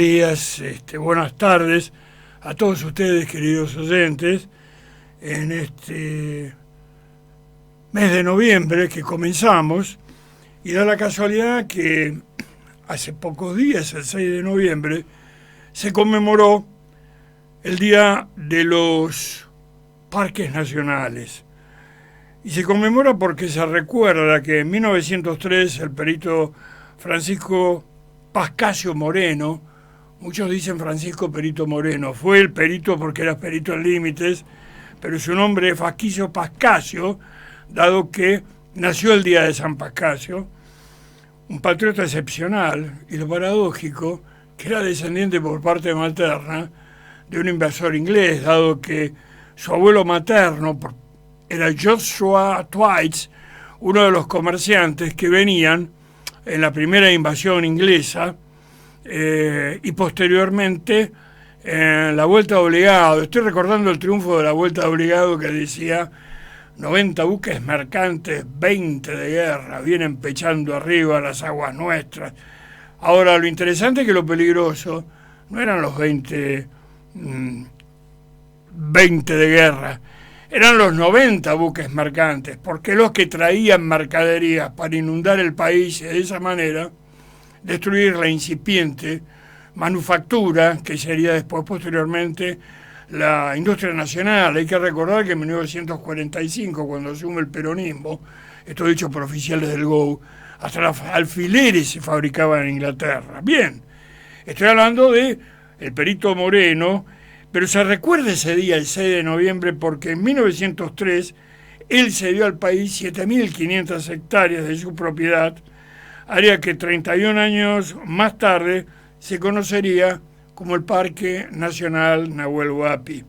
días, buenas tardes a todos ustedes, queridos oyentes, en este mes de noviembre que comenzamos, y da la casualidad que hace pocos días, el 6 de noviembre, se conmemoró el Día de los Parques Nacionales. Y se conmemora porque se recuerda que en 1903 el perito Francisco Pascasio Moreno, muchos dicen Francisco Perito Moreno, fue el perito porque era perito en límites, pero su nombre es Fasquicio Pascasio, dado que nació el día de San Pascasio, un patriota excepcional, y lo paradójico, que era descendiente por parte materna de un invasor inglés, dado que su abuelo materno era Joshua Twice, uno de los comerciantes que venían en la primera invasión inglesa y posteriormente en la Vuelta de Obligado. Estoy recordando el triunfo de la Vuelta de Obligado que decía 90 buques mercantes, 20 de guerra, vienen pechando arriba las aguas nuestras. Ahora, lo interesante es que lo peligroso no eran los 20 de guerra, eran los 90 buques mercantes, porque los que traían mercaderías para inundar el país y de esa manera destruir la incipiente manufactura que sería después, posteriormente, la industria nacional. Hay que recordar que en 1945, cuando asume el peronismo, esto dicho por oficiales del GOU, hasta los alfileres se fabricaban en Inglaterra. Bien, estoy hablando de el perito Moreno, pero se recuerda ese día, el 6 de noviembre, porque en 1903 él cedió al país 7.500 hectáreas de su propiedad, área que 31 años más tarde se conocería como el Parque Nacional Nahuel Huapi.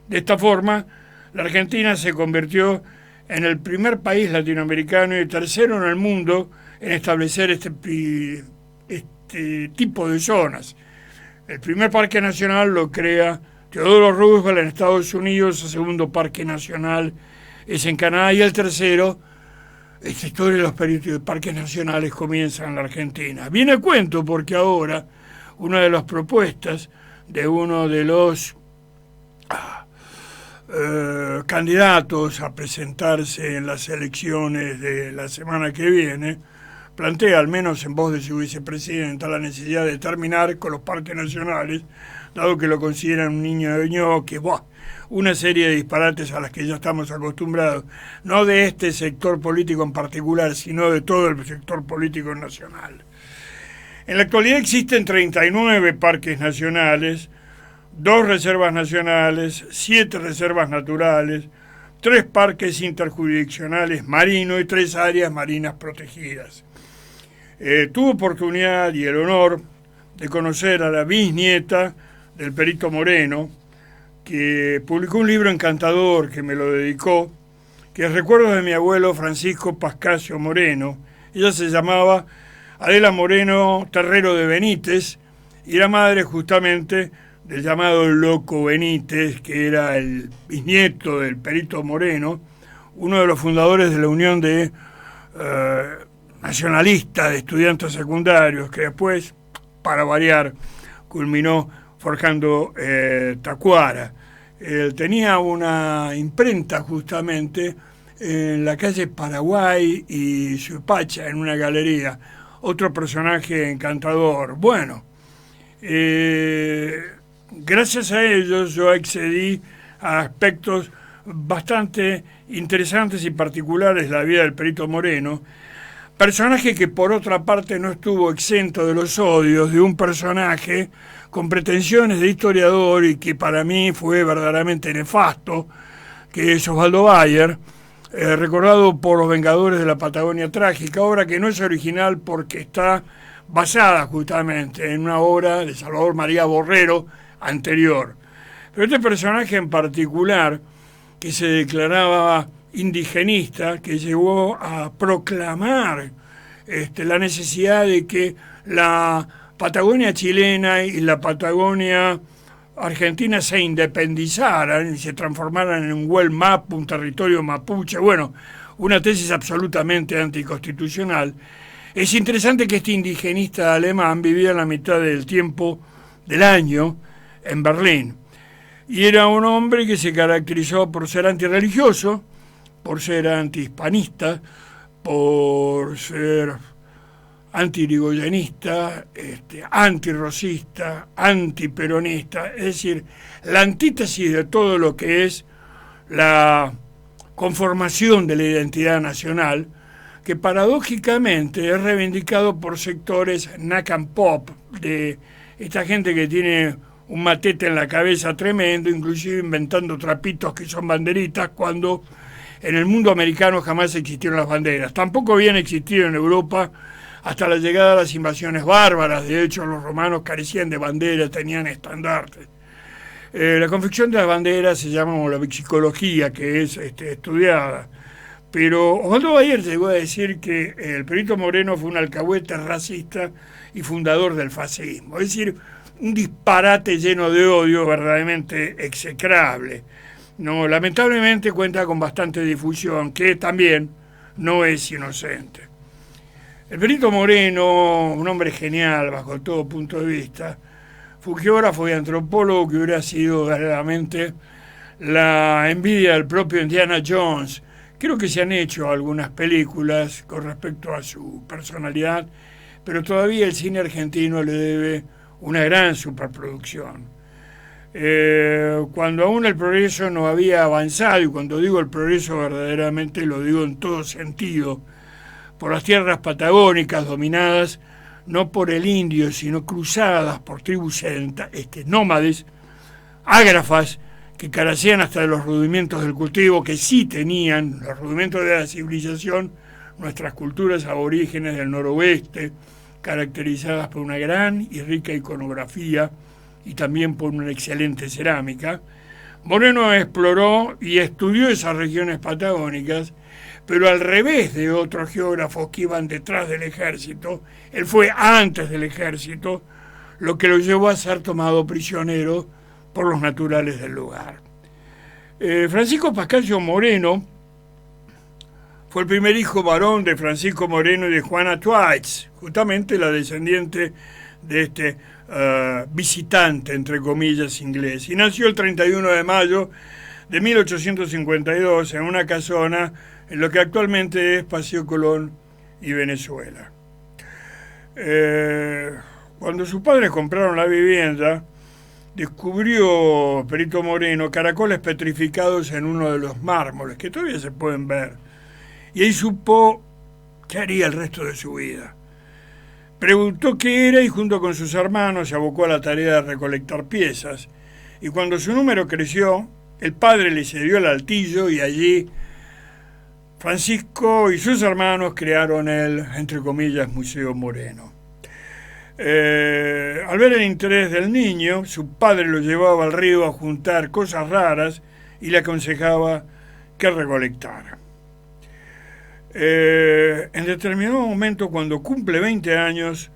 De esta forma, la Argentina se convirtió en el primer país latinoamericano y el tercero en el mundo en establecer este tipo de zonas. El primer parque nacional lo crea Theodore Roosevelt en Estados Unidos, el segundo parque nacional es en Canadá y el tercero, esta historia de los parques nacionales comienza en la Argentina. Viene a cuento porque ahora una de las propuestas de uno de los candidatos a presentarse en las elecciones de la semana que viene plantea, al menos en voz de su vicepresidenta, la necesidad de terminar con los parques nacionales, dado que lo consideran un niño de ñoque, una serie de disparates a las que ya estamos acostumbrados, no de este sector político en particular, sino de todo el sector político nacional. En la actualidad existen 39 parques nacionales, 2 reservas nacionales, 7 reservas naturales, 3 parques interjurisdiccionales marinos y 3 áreas marinas protegidas. Tuve oportunidad y el honor de conocer a la bisnieta del perito Moreno, que publicó un libro encantador que me lo dedicó, que es Recuerdos de mi abuelo Francisco Pascasio Moreno. Ella se llamaba Adela Moreno Terrero de Benítez y era madre justamente del llamado Loco Benítez, que era el bisnieto del perito Moreno, uno de los fundadores de la Unión de Nacionalista de Estudiantes Secundarios, que después, para variar, culminó forjando Tacuara. Él tenía una imprenta justamente en la calle Paraguay y Suipacha, en una galería. Otro personaje encantador. Bueno, gracias a ellos yo accedí a aspectos bastante interesantes y particulares de la vida del perito Moreno, personaje que por otra parte no estuvo exento de los odios de un personaje con pretensiones de historiador y que para mí fue verdaderamente nefasto, que es Osvaldo Bayer, recordado por Los Vengadores de la Patagonia Trágica, obra que no es original porque está basada justamente en una obra de Salvador María Borrero anterior. Pero este personaje en particular, que se declaraba indigenista, que llegó a proclamar la necesidad de que la Patagonia chilena y la Patagonia argentina se independizaran y se transformaran en un Wehrmacht, un territorio mapuche, bueno, una tesis absolutamente anticonstitucional. Es interesante que este indigenista alemán vivía la mitad del tiempo del año en Berlín. Y era un hombre que se caracterizó por ser antirreligioso, por ser antihispanista, por ser antirigoyenista, antirrosista, antiperonista, es decir, la antítesis de todo lo que es la conformación de la identidad nacional, que paradójicamente es reivindicado por sectores Nacan Pop, de esta gente que tiene un matete en la cabeza tremendo, inclusive inventando trapitos que son banderitas, cuando en el mundo americano jamás existieron las banderas. Tampoco habían existido en Europa hasta la llegada de las invasiones bárbaras. De hecho, los romanos carecían de banderas, tenían estandartes. La confección de las banderas se llama la vexicología, que es estudiada. Pero Osvaldo Bayer llegó a decir que el Perito Moreno fue un alcahuete racista y fundador del fascismo. Es decir, un disparate lleno de odio verdaderamente execrable. No, lamentablemente cuenta con bastante difusión, que también no es inocente. El Perito Moreno, un hombre genial bajo todo punto de vista, fue geógrafo y antropólogo que hubiera sido verdaderamente la envidia del propio Indiana Jones. Creo que se han hecho algunas películas con respecto a su personalidad, pero todavía el cine argentino le debe una gran superproducción. Cuando aún el progreso no había avanzado, y cuando digo el progreso verdaderamente lo digo en todo sentido, por las tierras patagónicas dominadas no por el indio, sino cruzadas por tribus nómades, ágrafas, que carecían hasta de los rudimentos del cultivo, que sí tenían los rudimentos de la civilización, nuestras culturas aborígenes del noroeste, caracterizadas por una gran y rica iconografía y también por una excelente cerámica. Moreno exploró y estudió esas regiones patagónicas, pero al revés de otros geógrafos que iban detrás del ejército, él fue antes del ejército, lo que lo llevó a ser tomado prisionero por los naturales del lugar. Francisco Pascasio Moreno fue el primer hijo varón de Francisco Moreno y de Juana Twice, justamente la descendiente de este visitante, entre comillas, inglés. Y nació el 31 de mayo de 1852 en una casona en lo que actualmente es Paseo Colón y Venezuela. Cuando sus padres compraron la vivienda, descubrió Perito Moreno caracoles petrificados en uno de los mármoles, que todavía se pueden ver, y ahí supo qué haría el resto de su vida. Preguntó qué era y junto con sus hermanos se abocó a la tarea de recolectar piezas, y cuando su número creció, el padre le cedió el altillo y allí Francisco y sus hermanos crearon el, entre comillas, Museo Moreno. Al ver el interés del niño, su padre lo llevaba al río a juntar cosas raras y le aconsejaba que recolectara. En determinado momento, cuando cumple 20 años,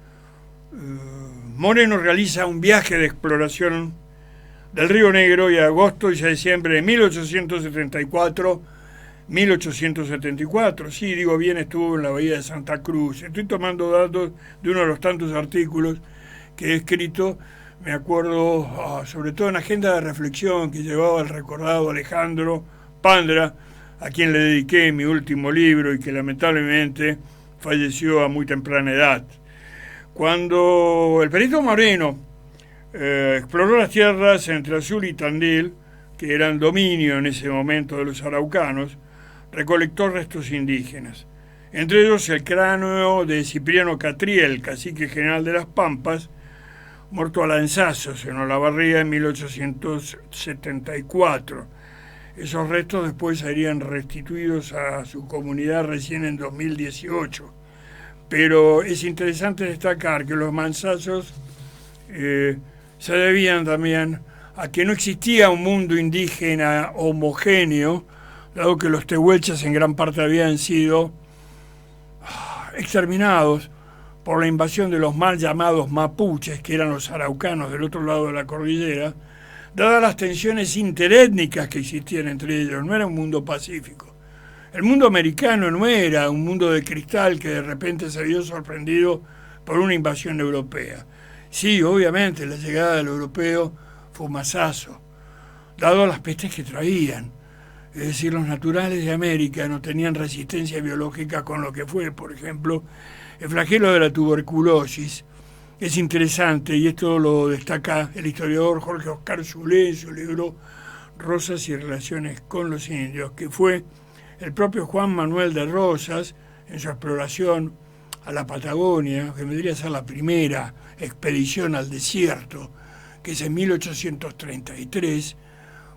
Moreno realiza un viaje de exploración del Río Negro y agosto y diciembre de 1874, sí, digo bien, estuvo en la bahía de Santa Cruz. Estoy tomando datos de uno de los tantos artículos que he escrito, me acuerdo, sobre todo en Agenda de Reflexión que llevaba el recordado Alejandro Pandra, a quien le dediqué mi último libro y que lamentablemente falleció a muy temprana edad. Cuando el Perito Moreno exploró las tierras entre Azul y Tandil, que eran dominio en ese momento de los araucanos, recolectó restos indígenas, entre ellos el cráneo de Cipriano Catriel, cacique general de las Pampas, muerto a lanzazos en Olavarría en 1874. Esos restos después serían restituidos a su comunidad recién en 2018. Pero es interesante destacar que los manzazos se debían también a que no existía un mundo indígena homogéneo, dado que los tehuelches en gran parte habían sido exterminados por la invasión de los mal llamados mapuches, que eran los araucanos del otro lado de la cordillera, dadas las tensiones interétnicas que existían entre ellos. No era un mundo pacífico. El mundo americano no era un mundo de cristal que de repente se vio sorprendido por una invasión europea, Sí, obviamente, la llegada del europeo fue un masazo, dado las pestes que traían. Es decir, los naturales de América no tenían resistencia biológica con lo que fue, por ejemplo, el flagelo de la tuberculosis. Es interesante, y esto lo destaca el historiador Jorge Oscar Zulé en su libro Rosas y relaciones con los indios, que fue el propio Juan Manuel de Rosas, en su exploración a la Patagonia, que vendría a ser la primera expedición al desierto, que es en 1833,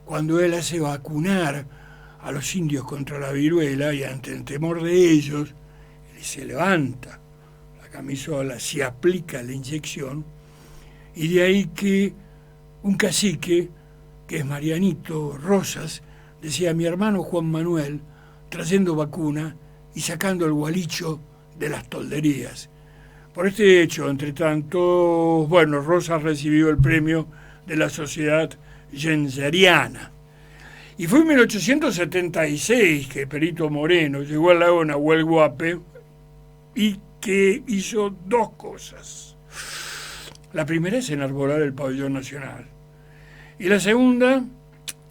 cuando él hace vacunar a los indios contra la viruela, y ante el temor de ellos, él se levanta la camisola, se aplica la inyección, y de ahí que un cacique, que es Marianito Rosas, decía: mi hermano Juan Manuel, trayendo vacuna y sacando el gualicho de las tolderías. Por este hecho, entre tanto, bueno, Rosas recibió el premio de la Sociedad Genseriana. Y fue en 1876 que Perito Moreno llegó al lago Nahuel Huape y que hizo dos cosas. La primera es enarbolar el pabellón nacional. Y la segunda,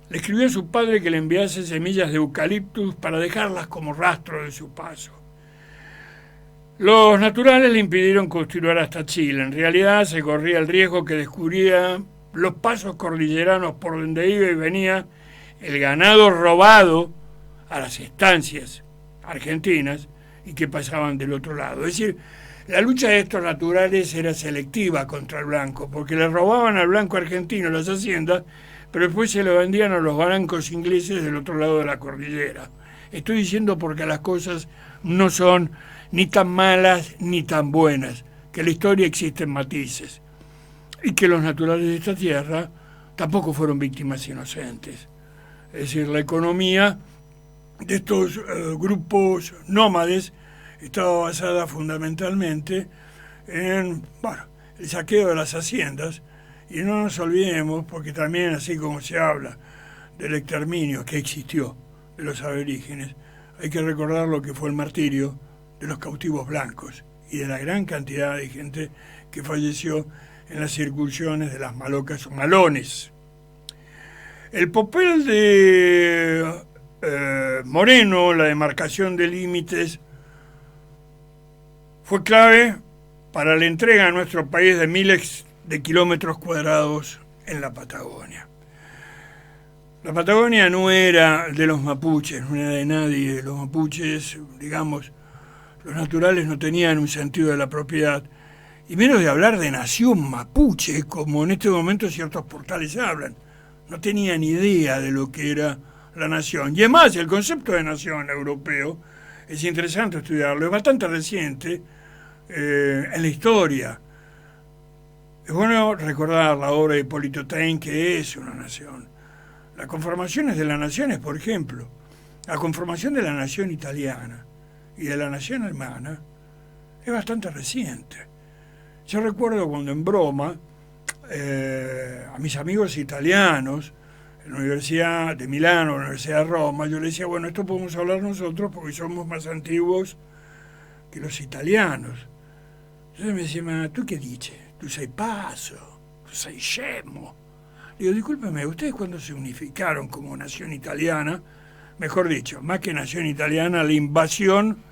le escribió a su padre que le enviase semillas de eucaliptus para dejarlas como rastro de su paso. Los naturales le impidieron continuar hasta Chile. En realidad se corría el riesgo que descubría los pasos cordilleranos por donde iba y venía el ganado robado a las estancias argentinas y que pasaban del otro lado. Es decir, la lucha de estos naturales era selectiva contra el blanco, porque le robaban al blanco argentino las haciendas, pero después se lo vendían a los blancos ingleses del otro lado de la cordillera. Estoy diciendo porque las cosas no son ni tan malas ni tan buenas, que en la historia existen matices, y que los naturales de esta tierra tampoco fueron víctimas inocentes. Es decir, la economía de estos grupos nómades estaba basada fundamentalmente en el saqueo de las haciendas, y no nos olvidemos, porque también, así como se habla del exterminio que existió de los aborígenes, hay que recordar lo que fue el martirio de los cautivos blancos y de la gran cantidad de gente que falleció en las incursiones de las malocas o malones. El papel de Moreno, la demarcación de límites, fue clave para la entrega a nuestro país de miles de kilómetros cuadrados en la Patagonia. La Patagonia no era de los mapuches, no era de nadie. Los mapuches, digamos, los naturales no tenían un sentido de la propiedad, y menos de hablar de nación mapuche, como en este momento ciertos portales hablan. No tenían idea de lo que era la nación. Y además, el concepto de nación europeo es interesante estudiarlo, es bastante reciente en la historia. Es bueno recordar la obra de Hipólito Taine, que es una nación. Las conformaciones de las naciones, por ejemplo, la conformación de la nación italiana y de la nación alemana es bastante reciente. Yo recuerdo cuando en broma a mis amigos italianos en la Universidad de Milano, en la Universidad de Roma, yo les decía: bueno, esto podemos hablar nosotros porque somos más antiguos que los italianos. Entonces me decía: ma tu che dici? Tu sei pazzo, tu sei scemo. Digo: discúlpeme, ustedes cuando se unificaron como nación italiana, mejor dicho, más que nación italiana, la invasión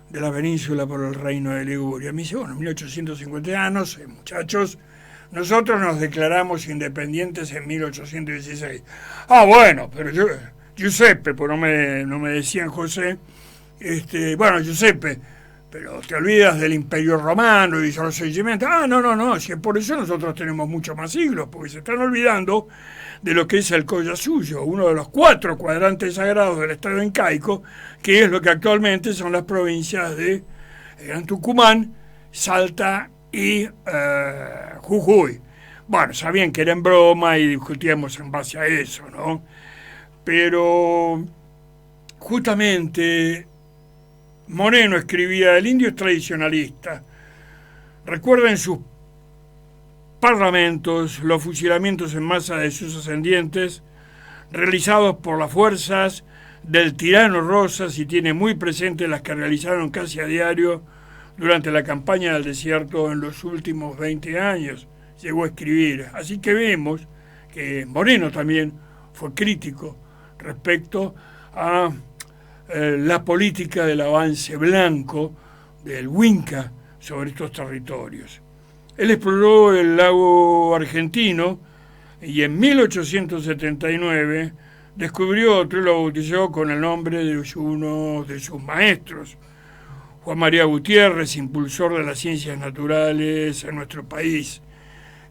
de la península por el reino de Liguria. Me dice: bueno, en 1850 años, muchachos, nosotros nos declaramos independientes en 1816. Ah, bueno, pero yo, Giuseppe, pues no me decían José, bueno, Giuseppe, pero te olvidas del Imperio Romano y los seguimientos. Ah, no, si por eso nosotros tenemos mucho más siglos, porque se están olvidando de lo que es el Collasuyo, uno de los 4 cuadrantes sagrados del Estado incaico, que es lo que actualmente son las provincias de Gran Tucumán, Salta y Jujuy. Bueno, sabían que era en broma y discutíamos en base a eso, ¿no? Pero justamente Moreno escribía: el indio es tradicionalista. Recuerda en sus parlamentos los fusilamientos en masa de sus ascendientes realizados por las fuerzas del tirano Rosas, y tiene muy presente las que realizaron casi a diario durante la campaña del desierto en los últimos 20 años, llegó a escribir. Así que vemos que Moreno también fue crítico respecto a la política del avance blanco del Winca sobre estos territorios. Él exploró el lago argentino y en 1879 descubrió otro y lo bautizó con el nombre de uno de sus maestros, Juan María Gutiérrez, impulsor de las ciencias naturales en nuestro país.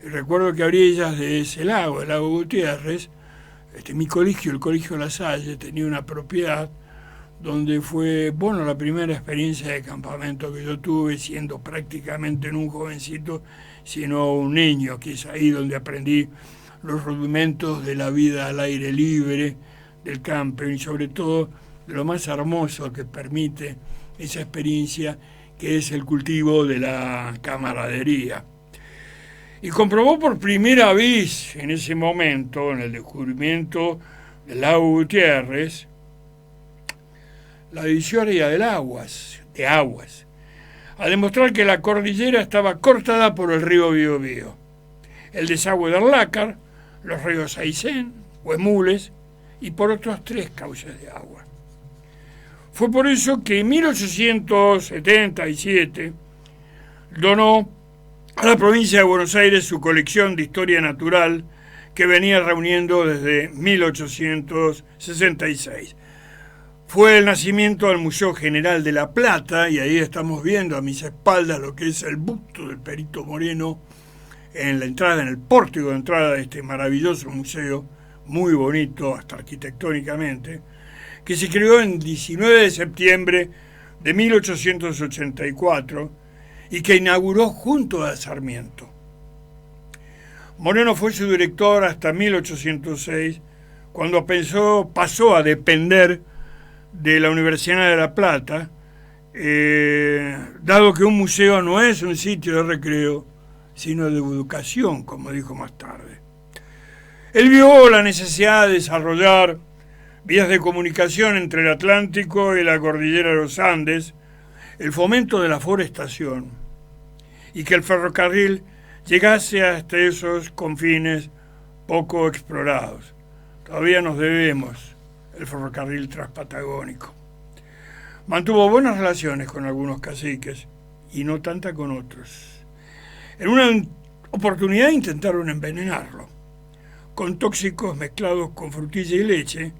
Y recuerdo que a orillas de ese lago, el lago Gutiérrez, mi colegio, el Colegio La Salle, tenía una propiedad donde fue, la primera experiencia de campamento que yo tuve, siendo prácticamente no un jovencito, sino un niño, que es ahí donde aprendí los rudimentos de la vida al aire libre, del campo, y sobre todo de lo más hermoso que permite esa experiencia, que es el cultivo de la camaradería. Y comprobó por primera vez en ese momento, en el descubrimiento del lago Gutiérrez, la divisoria de aguas, a demostrar que la cordillera estaba cortada por el río Biobío, el desagüe del Lácar, los ríos Aysén, Huemules y por otros 3 cauces de agua. Fue por eso que en 1877 donó a la provincia de Buenos Aires su colección de historia natural que venía reuniendo desde 1866. Fue el nacimiento del Museo General de La Plata, y ahí estamos viendo a mis espaldas lo que es el busto del Perito Moreno en la entrada, en el pórtico de entrada de este maravilloso museo, muy bonito hasta arquitectónicamente, que se creó en 19 de septiembre de 1884 y que inauguró junto a Sarmiento. Moreno fue su director hasta 1806, cuando pasó a depender de la Universidad de La Plata, dado que un museo no es un sitio de recreo, sino de educación, como dijo más tarde. Él vio la necesidad de desarrollar vías de comunicación entre el Atlántico y la cordillera de los Andes, el fomento de la forestación y que el ferrocarril llegase hasta esos confines poco explorados. Todavía nos debemos el ferrocarril transpatagónico. Mantuvo buenas relaciones con algunos caciques y no tanta con otros. En una oportunidad intentaron envenenarlo con tóxicos mezclados con frutilla y leche,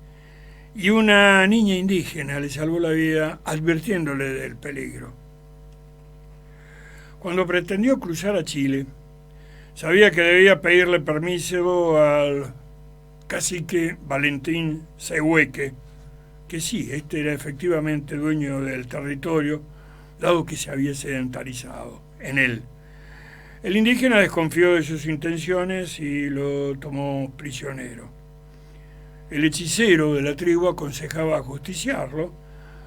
y una niña indígena le salvó la vida advirtiéndole del peligro. Cuando pretendió cruzar a Chile, sabía que debía pedirle permiso al cacique Valentín Zehueque, que sí, este era efectivamente dueño del territorio, dado que se había sedentarizado en él. El indígena desconfió de sus intenciones y lo tomó prisionero. El hechicero de la tribu aconsejaba ajusticiarlo,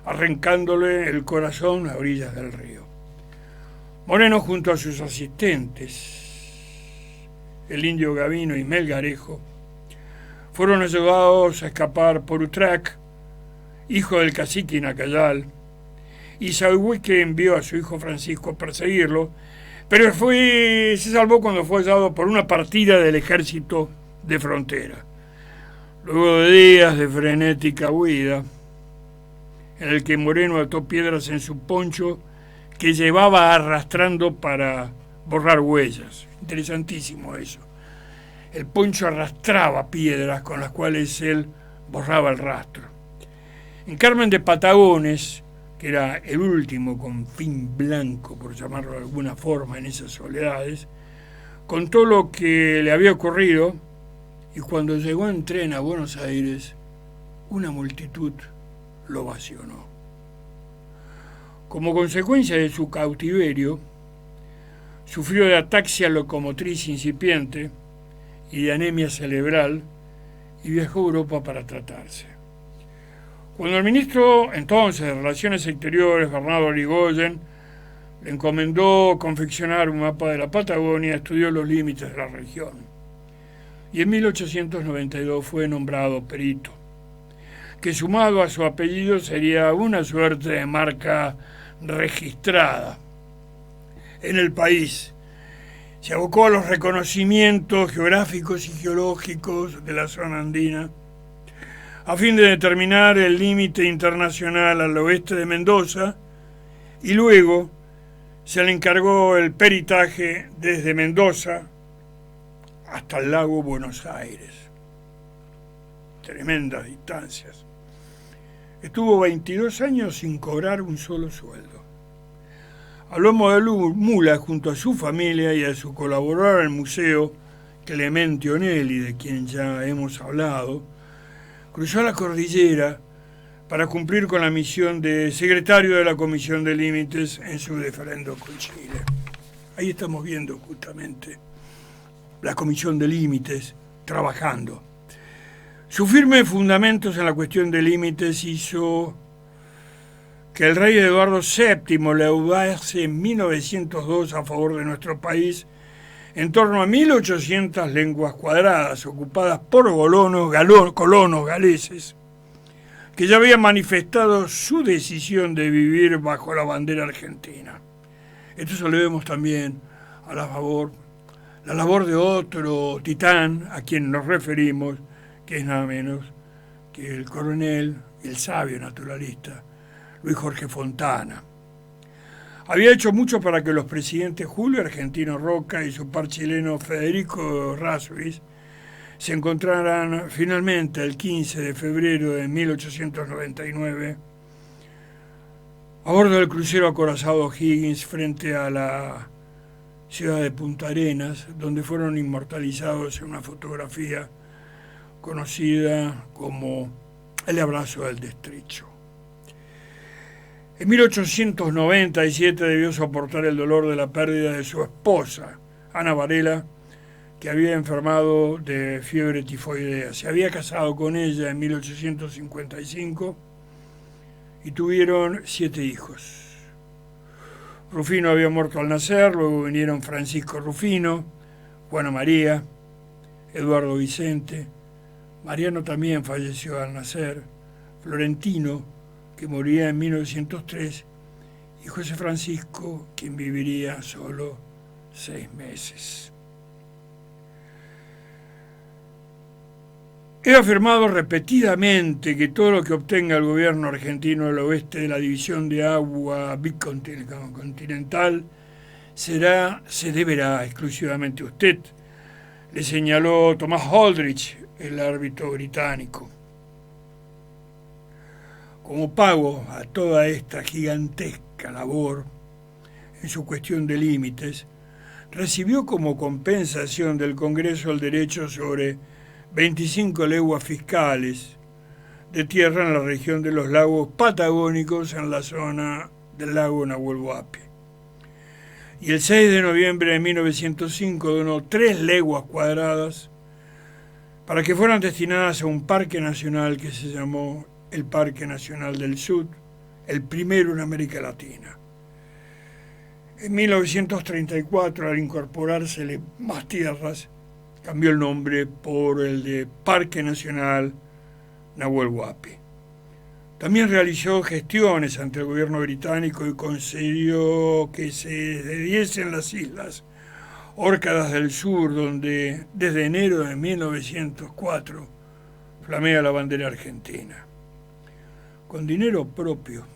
arrancándole el corazón a orillas del río. Moreno, junto a sus asistentes, el indio Gavino y Melgarejo, fueron ayudados a escapar por Utrac, hijo del cacique Nacayal, y Zehueque envió a su hijo Francisco a perseguirlo, pero se salvó cuando fue hallado por una partida del ejército de frontera. Luego de días de frenética huida, en el que Moreno ató piedras en su poncho que llevaba arrastrando para borrar huellas. Interesantísimo eso. El poncho arrastraba piedras con las cuales él borraba el rastro. En Carmen de Patagones, que era el último confín blanco, por llamarlo de alguna forma, en esas soledades, contó lo que le había ocurrido, y cuando llegó en tren a Buenos Aires, una multitud lo ovacionó. Como consecuencia de su cautiverio, sufrió de ataxia locomotriz incipiente y de anemia cerebral, y viajó a Europa para tratarse. Cuando el ministro entonces de Relaciones Exteriores, Bernardo Irigoyen, le encomendó confeccionar un mapa de la Patagonia, estudió los límites de la región. Y en 1892 fue nombrado perito, que sumado a su apellido sería una suerte de marca registrada. en el país. Se abocó a los reconocimientos geográficos y geológicos de la zona andina, a fin de determinar el límite internacional al oeste de Mendoza, y luego se le encargó el peritaje desde Mendoza hasta el lago Buenos Aires. Tremendas distancias. Estuvo 22 años sin cobrar un solo sueldo. A lomo de mula, junto a su familia y a su colaborador en el museo, Clemente Onelli, de quien ya hemos hablado, cruzó la cordillera para cumplir con la misión de secretario de la Comisión de Límites en su diferendo con Chile. Ahí estamos viendo justamente la Comisión de Límites trabajando. Sus firmes fundamentos en la cuestión de límites hizo que el rey Eduardo VII leudase en 1902 a favor de nuestro país en torno a 1.800 lenguas cuadradas ocupadas por colonos galeses, que ya habían manifestado su decisión de vivir bajo la bandera argentina. Esto se lo debemos también a la labor de otro titán a quien nos referimos, que es nada menos que el coronel, el sabio naturalista, Luis Jorge Fontana. Había hecho mucho para que los presidentes Julio Argentino Roca y su par chileno Federico Errázuriz se encontraran finalmente el 15 de febrero de 1899 a bordo del crucero acorazado Higgins frente a la ciudad de Punta Arenas, donde fueron inmortalizados en una fotografía conocida como El abrazo del Destrecho. En 1897 debió soportar el dolor de la pérdida de su esposa, Ana Varela, que había enfermado de fiebre tifoidea. Se había casado con ella en 1855 y tuvieron 7 hijos. Rufino había muerto al nacer, luego vinieron Francisco Rufino, Juana María, Eduardo Vicente, Mariano también falleció al nacer, Florentino, que moría en 1903, y José Francisco, quien viviría solo 6 meses. He afirmado repetidamente que todo lo que obtenga el gobierno argentino del oeste de la división de agua bicontinental se deberá exclusivamente a usted, le señaló Thomas Holdridge, el árbitro británico. Como pago a toda esta gigantesca labor en su cuestión de límites, recibió como compensación del Congreso el derecho sobre 25 leguas fiscales de tierra en la región de los lagos patagónicos en la zona del lago Nahuel Huapi. Y el 6 de noviembre de 1905 donó 3 leguas cuadradas para que fueran destinadas a un parque nacional que se llamó el Parque Nacional del Sur, el primero en América Latina. En 1934, al incorporársele más tierras, cambió el nombre por el de Parque Nacional Nahuel Huapi. También realizó gestiones ante el gobierno británico y concedió que se cediesen las islas Órcadas del Sur, donde desde enero de 1904 flamea la bandera argentina. Con dinero propio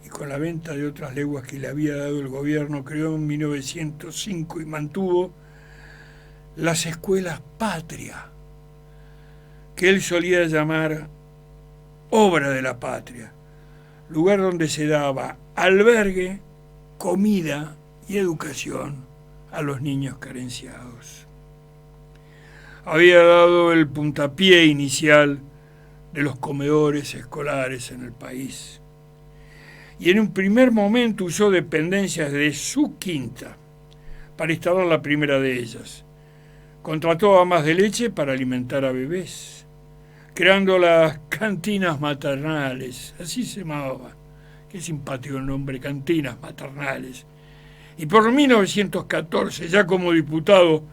y con la venta de otras leguas que le había dado el gobierno, creó en 1905 y mantuvo las escuelas patria, que él solía llamar obra de la patria, lugar donde se daba albergue, comida y educación a los niños carenciados. Había dado el puntapié inicial de los comedores escolares en el país. Y en un primer momento usó dependencias de su quinta para instalar la primera de ellas. Contrató amas de leche para alimentar a bebés, creando las cantinas maternales, así se llamaba. Qué simpático el nombre, cantinas maternales. Y por 1914, ya como diputado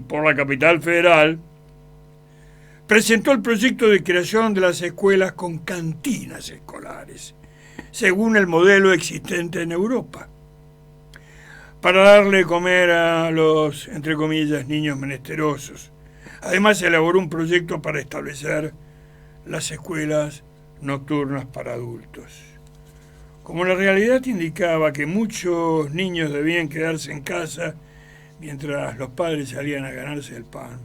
por la capital federal, presentó el proyecto de creación de las escuelas con cantinas escolares, según el modelo existente en Europa. para darle comer a los, entre comillas, niños menesterosos. Además, se elaboró un proyecto para establecer las escuelas nocturnas para adultos. Como la realidad indicaba que muchos niños debían quedarse en casa mientras los padres salían a ganarse el pan,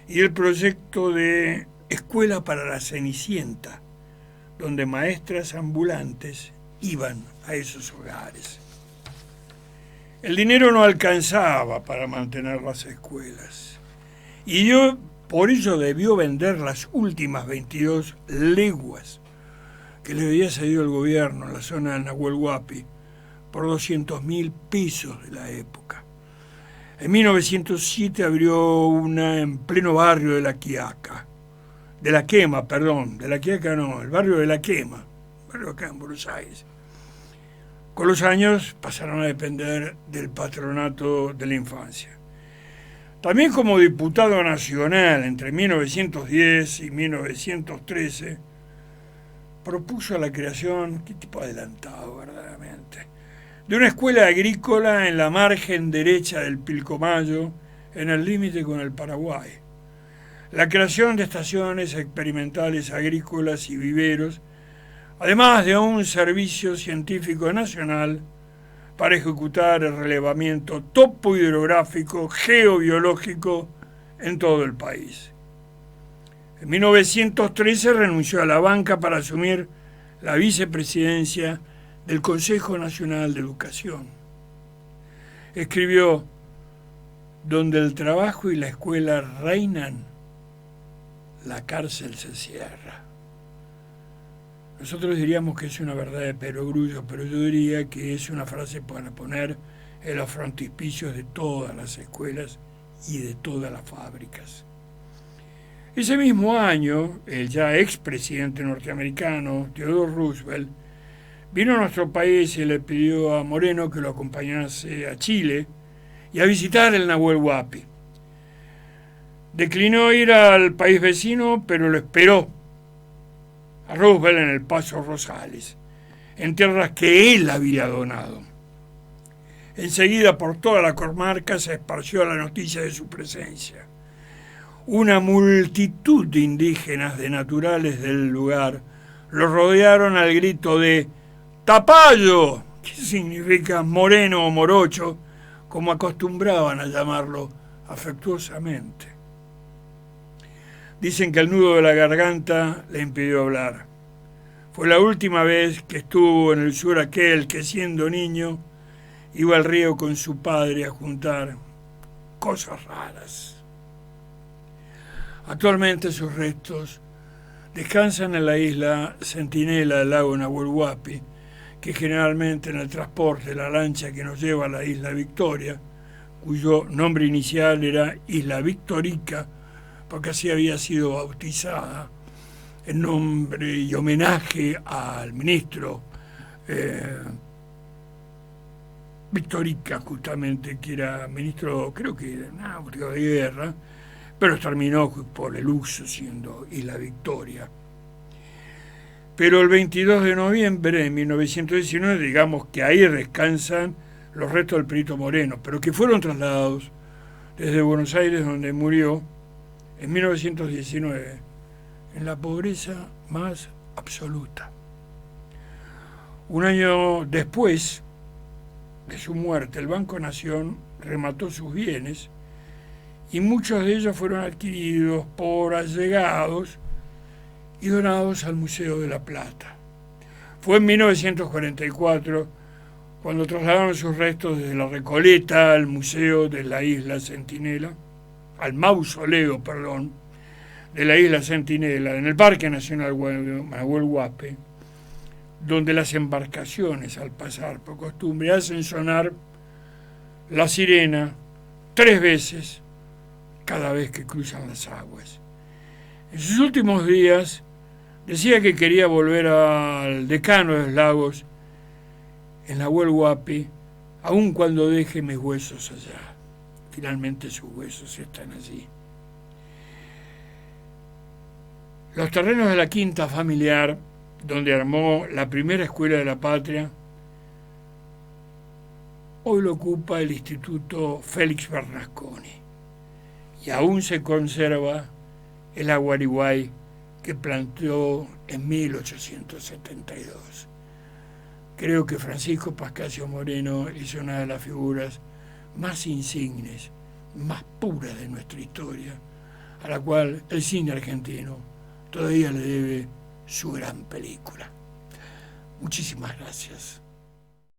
y el proyecto de Escuela para la Cenicienta, donde maestras ambulantes iban a esos hogares. El dinero no alcanzaba para mantener las escuelas, y por ello debió vender las últimas 22 leguas que le había cedido el gobierno en la zona del Nahuel Huapi por 200.000 pesos de la época. En 1907 abrió una en pleno barrio de La Quiaca, de La Quema, el barrio de La Quema, barrio acá en Buenos Aires. Con los años pasaron a depender del Patronato de la Infancia. También como diputado nacional entre 1910 y 1913, propuso la creación, qué tipo adelantado verdaderamente, de una escuela agrícola en la margen derecha del Pilcomayo, en el límite con el Paraguay. La creación de estaciones experimentales agrícolas y viveros, además de un servicio científico nacional para ejecutar el relevamiento topohidrográfico geobiológico en todo el país. En 1913 renunció a la banca para asumir la vicepresidencia del Consejo Nacional de Educación. Escribió: donde el trabajo y la escuela reinan, la cárcel se cierra. Nosotros diríamos que es una verdad de perogrullo, pero yo diría que es una frase para poner en los frontispicios de todas las escuelas y de todas las fábricas. Ese mismo año, el ya expresidente norteamericano, Theodore Roosevelt, vino a nuestro país y le pidió a Moreno que lo acompañase a Chile y a visitar el Nahuel Huapi. Declinó ir al país vecino, pero lo esperó a Roosevelt en el Paso Rosales, en tierras que él había donado. Enseguida por toda la comarca se esparció la noticia de su presencia. Una multitud de indígenas, de naturales del lugar, lo rodearon al grito de «Tapallo», que significa moreno o morocho, como acostumbraban a llamarlo afectuosamente. Dicen que el nudo de la garganta le impidió hablar. Fue la última vez que estuvo en el sur aquel que, siendo niño, iba al río con su padre a juntar cosas raras. Actualmente sus restos descansan en la isla Centinela del lago Nahuel Huapi, que generalmente en el transporte de la lancha que nos lleva a la isla Victoria, cuyo nombre inicial era Isla Victorica, porque así había sido bautizada en nombre y homenaje al ministro Victorica, justamente, que era ministro, creo que era náutico de guerra, pero terminó por el uso siendo Isla Victoria. Pero el 22 de noviembre de 1919, digamos que ahí descansan los restos del Perito Moreno, pero que fueron trasladados desde Buenos Aires, donde murió en 1919, en la pobreza más absoluta. Un año después de su muerte, el Banco Nación remató sus bienes y muchos de ellos fueron adquiridos por allegados y donados al Museo de la Plata. Fue en 1944 cuando trasladaron sus restos desde la Recoleta al Museo de la Isla Centinela, al mausoleo, de la Isla Centinela, en el Parque Nacional Nahuel Huapi, donde las embarcaciones, al pasar por costumbre, hacen sonar la sirena 3 veces cada vez que cruzan las aguas. En sus últimos días decía que quería volver al decano de los lagos, en Nahuel Huapi, aun cuando deje mis huesos allá. Finalmente sus huesos están allí. Los terrenos de la quinta familiar, donde armó la primera escuela de la patria, hoy lo ocupa el Instituto Félix Bernasconi y aún se conserva el Aguariguay que planteó en 1872. Creo que Francisco Pascasio Moreno es una de las figuras más insignes, más puras de nuestra historia, a la cual el cine argentino todavía le debe su gran película. Muchísimas gracias.